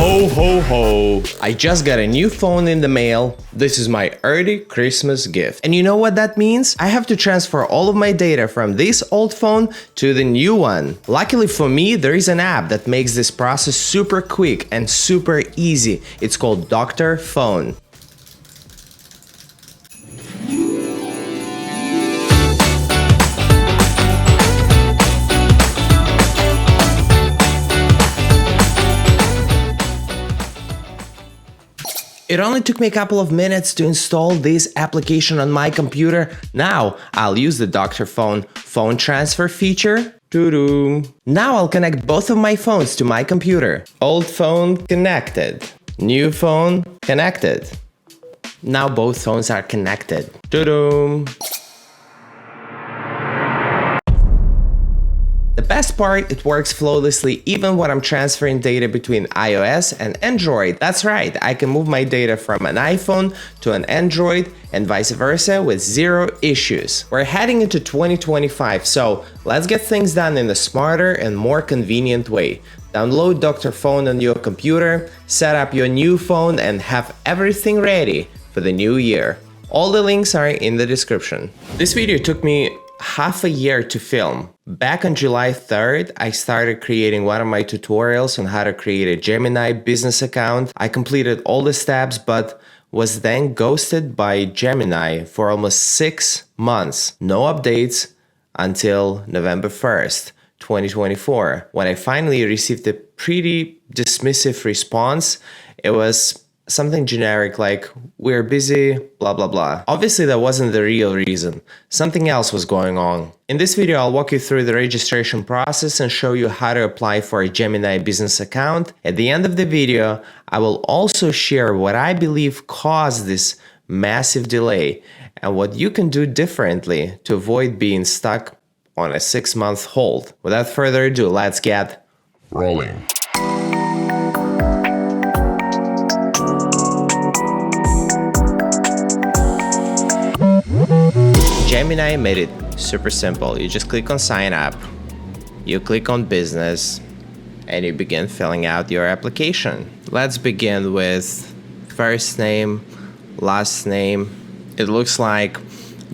Ho ho ho! I just got a new phone in the mail. This is my early Christmas gift. And you know what that means? I have to transfer all of my data from this old phone to the new one. Luckily for me, there is an app that makes this process super quick and super easy. It's called Dr.Fone. It only took me a couple of minutes to install this application on my computer. Now I'll use the Dr.Fone phone transfer feature. Now I'll connect both of my phones to my computer. Old phone connected. New phone connected. Now both phones are connected. The best part, it works flawlessly even when I'm transferring data between iOS and Android. That's right, I can move my data from an iPhone to an Android and vice versa with zero issues. We're heading into 2025, so let's get things done in a smarter and more convenient way. Download Dr.Fone on your computer, set up your new phone, and have everything ready for the new year. All the links are in the description. This video took me half a year to film. Back on July 3rd, I started creating one of my tutorials on how to create a Gemini business account. I completed all the steps, but was then ghosted by Gemini for almost 6 months. No updates until November 1st, 2024. When I finally received a pretty dismissive response, it was something generic like, we're busy, blah, blah, blah. Obviously, that wasn't the real reason. Something else was going on. In this video, I'll walk you through the registration process and show you how to apply for a Gemini business account. At the end of the video, I will also share what I believe caused this massive delay and what you can do differently to avoid being stuck on a 6-month hold. Without further ado, let's get rolling. Gemini made it super simple. You just click on sign up, you click on business, and you begin filling out your application. Let's begin with first name, last name. It looks like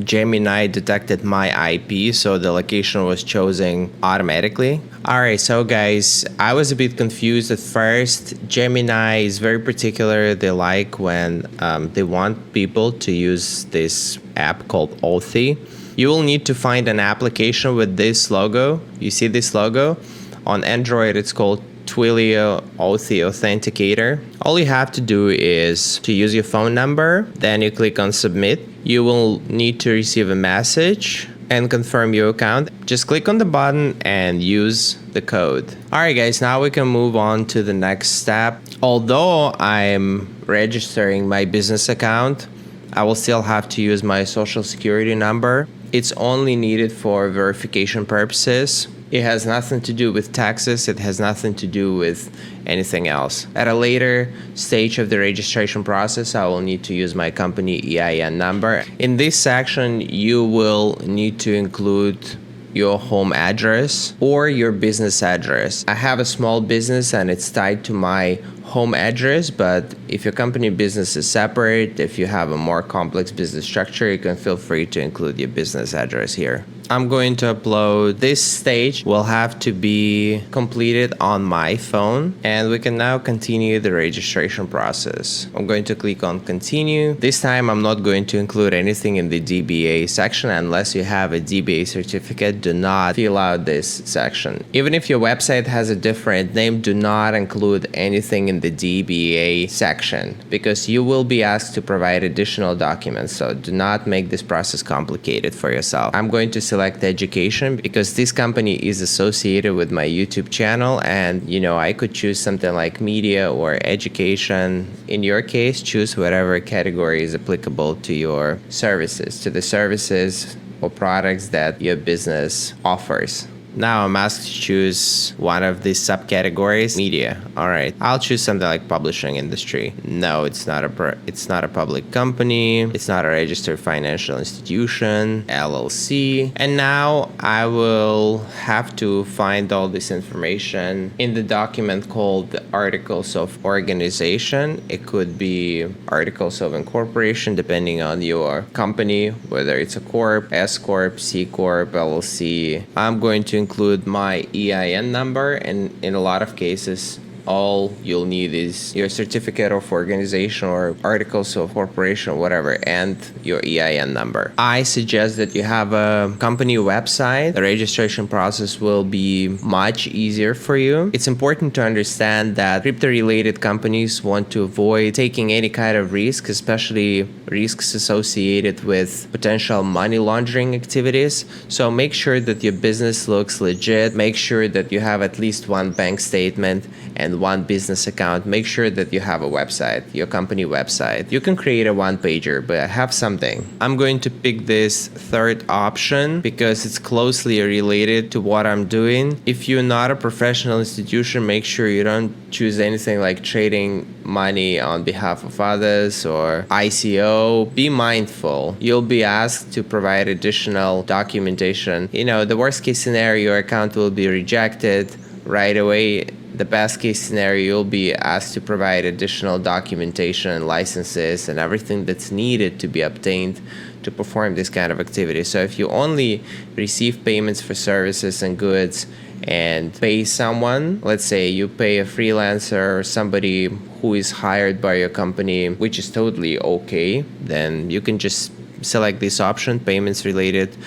Gemini detected my IP, so the location was chosen automatically. Alright, so guys, I was a bit confused at first. Gemini is very particular. They like when they want people to use this app called Authy. You will need to find an application with this logo. You see this logo? On Android, it's called Twilio Authy Authenticator. All you have to do is to use your phone number, then you click on submit. You will need to receive a message and confirm your account. Just click on the button and use the code. Alright guys, now we can move on to the next step. Although I'm registering my business account, I will still have to use my social security number. It's only needed for verification purposes. It has nothing to do with taxes. It has nothing to do with anything else. At a later stage of the registration process, I will need to use my company EIN number. In this section, you will need to include your home address or your business address. I have a small business and it's tied to my home address, but if your company business is separate, if you have a more complex business structure, you can feel free to include your business address here. I'm going to upload. This stage will have to be completed on my phone, and we can now continue the registration process. I'm going to click on continue. This time I'm not going to include anything in the DBA section unless you have a DBA certificate. Do not fill out this section. Even if your website has a different name, do not include anything in the DBA section because you will be asked to provide additional documents. So do not make this process complicated for yourself. I'm going to select education because this company is associated with my YouTube channel, and I could choose something like media or education. In your case, choose whatever category is applicable to your services, to the services or products that your business offers. Now I'm asked to choose one of these subcategories. Media. All right. I'll choose something like publishing industry. No, it's not a public company. It's not a registered financial institution, LLC. And now I will have to find all this information in the document called the Articles of Organization. It could be Articles of Incorporation, depending on your company, whether it's a corp, S corp, C corp, LLC. I'm going to include my EIN number, and in a lot of cases, all you'll need is your certificate of organization or articles of corporation, whatever, and your EIN number. I suggest that you have a company website. The registration process will be much easier for you. It's important to understand that crypto-related companies want to avoid taking any kind of risk, especially risks associated with potential money laundering activities. So make sure that your business looks legit. Make sure that you have at least one bank statement and one business account. Make sure that you have a website, your company website. You can create a one-pager, but have something. I'm going to pick this third option because it's closely related to what I'm doing. If you're not a professional institution, make sure you don't choose anything like trading money on behalf of others or ICO. Be mindful. You'll be asked to provide additional documentation. The worst case scenario, your account will be rejected right away. The best case scenario, you'll be asked to provide additional documentation, licenses, and everything that's needed to be obtained to perform this kind of activity. So if you only receive payments for services and goods and pay someone, let's say you pay a freelancer or somebody who is hired by your company, which is totally okay, then you can just select this option, payments related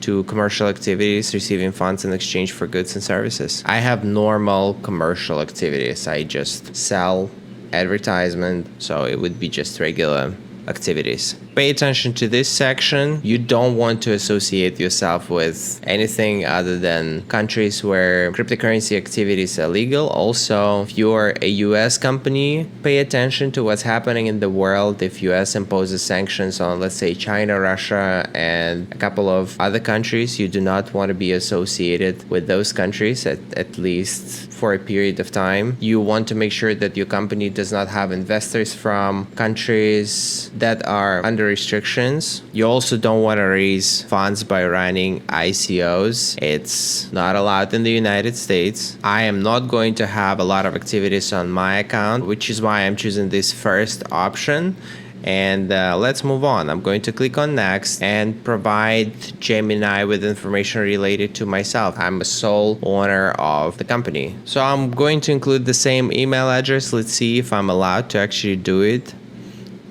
to commercial activities, receiving funds in exchange for goods and services. I have normal commercial activities. I just sell advertisement, so it would be just regular activities. Pay attention to this section. You don't want to associate yourself with anything other than countries where cryptocurrency activity is illegal. Also, if you're a US company, pay attention to what's happening in the world. If US imposes sanctions on, let's say, China, Russia, and a couple of other countries, you do not want to be associated with those countries, at least for a period of time. You want to make sure that your company does not have investors from countries that are under restrictions. You also don't want to raise funds by running ICOs. It's not allowed in the United States. I am not going to have a lot of activities on my account, which is why I'm choosing this first option. And let's move on. I'm going to click on next and provide Gemini with information related to myself. I'm a sole owner of the company. So I'm going to include the same email address. Let's see if I'm allowed to actually do it.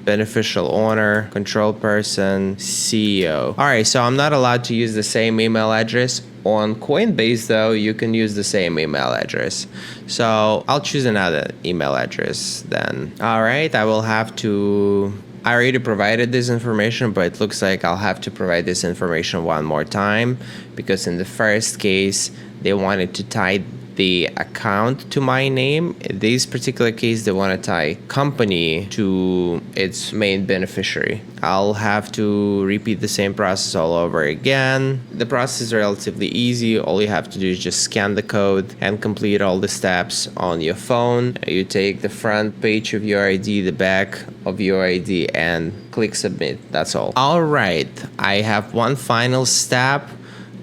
Beneficial owner, control person, CEO. All right, so I'm not allowed to use the same email address. On Coinbase, though, you can use the same email address. So I'll choose another email address then. All right, I already provided this information, but it looks like I'll have to provide this information one more time because in the first case, they wanted to tie the account to my name. In this particular case, they want to tie company to its main beneficiary. I'll have to repeat the same process all over again. The process is relatively easy. All you have to do is just scan the code and complete all the steps on your phone. You take the front page of your ID, the back of your ID, and click submit. That's all. All right, I have one final step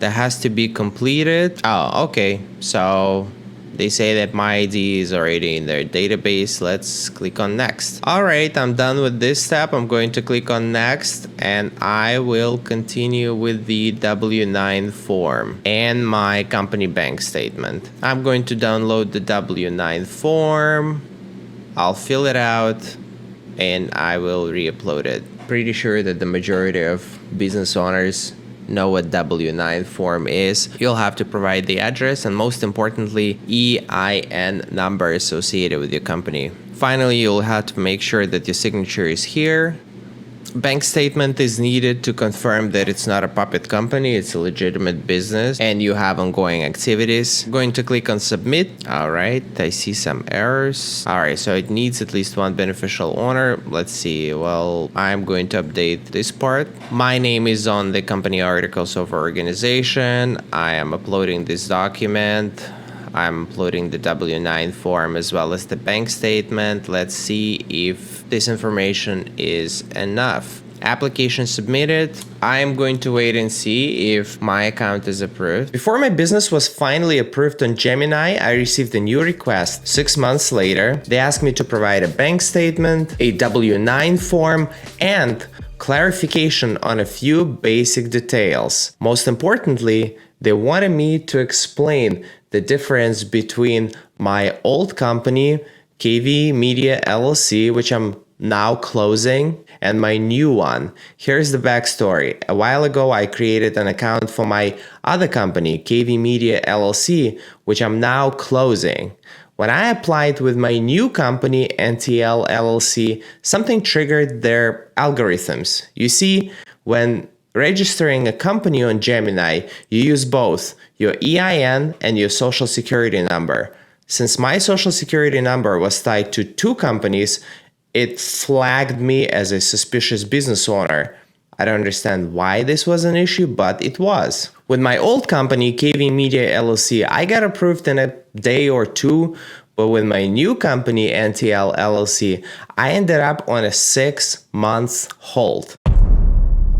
that has to be completed. Oh, okay. So they say that my ID is already in their database. Let's click on next. All right, I'm done with this step. I'm going to click on next and I will continue with the W-9 form and my company bank statement. I'm going to download the W-9 form. I'll fill it out and I will re-upload it. Pretty sure that the majority of business owners know what W-9 form is. You'll have to provide the address and most importantly, EIN number associated with your company. Finally, you'll have to make sure that your signature is here. bank statement is needed to confirm that it's not a puppet company, it's a legitimate business and you have ongoing activities. I'm going to click on submit. All right, I see some errors. All right, so it needs at least one beneficial owner. Let's see. Well, I'm going to update this part. My name is on the company articles of organization. I am uploading this document. I'm uploading the W-9 form as well as the bank statement. Let's see if this information is enough. Application submitted. I'm going to wait and see if my account is approved. Before my business was finally approved on Gemini, I received a new request. 6 months later, they asked me to provide a bank statement, a W-9 form, and clarification on a few basic details. Most importantly, they wanted me to explain the difference between my old company, KV Media LLC, which I'm now closing, and my new one. Here's the backstory. A while ago, I created an account for my other company, KV Media LLC, which I'm now closing. When I applied with my new company, NTL LLC, something triggered their algorithms. You see, when registering a company on Gemini, you use both your EIN and your social security number. Since my social security number was tied to two companies, it flagged me as a suspicious business owner. I don't understand why this was an issue, but it was. With my old company, KV Media LLC, I got approved in a day or two, but with my new company, NTL LLC, I ended up on a 6-month hold.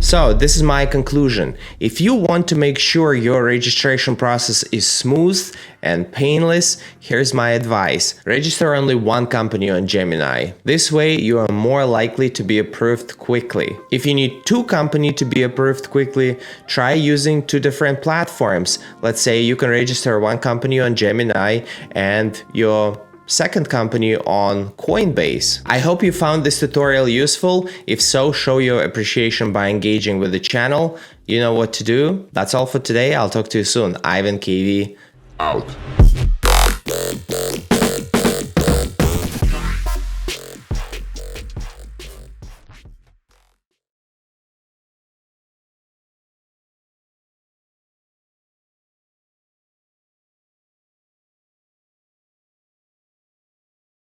So this is my conclusion. If you want to make sure your registration process is smooth and painless, here's my advice. Register only one company on Gemini. This way you are more likely to be approved quickly. If you need two companies to be approved quickly, try using two different platforms. Let's say you can register one company on Gemini and your second company on Coinbase. I hope you found this tutorial useful. If so, show your appreciation by engaging with the channel. You know what to do. That's all for today. I'll talk to you soon. Ivan KV out.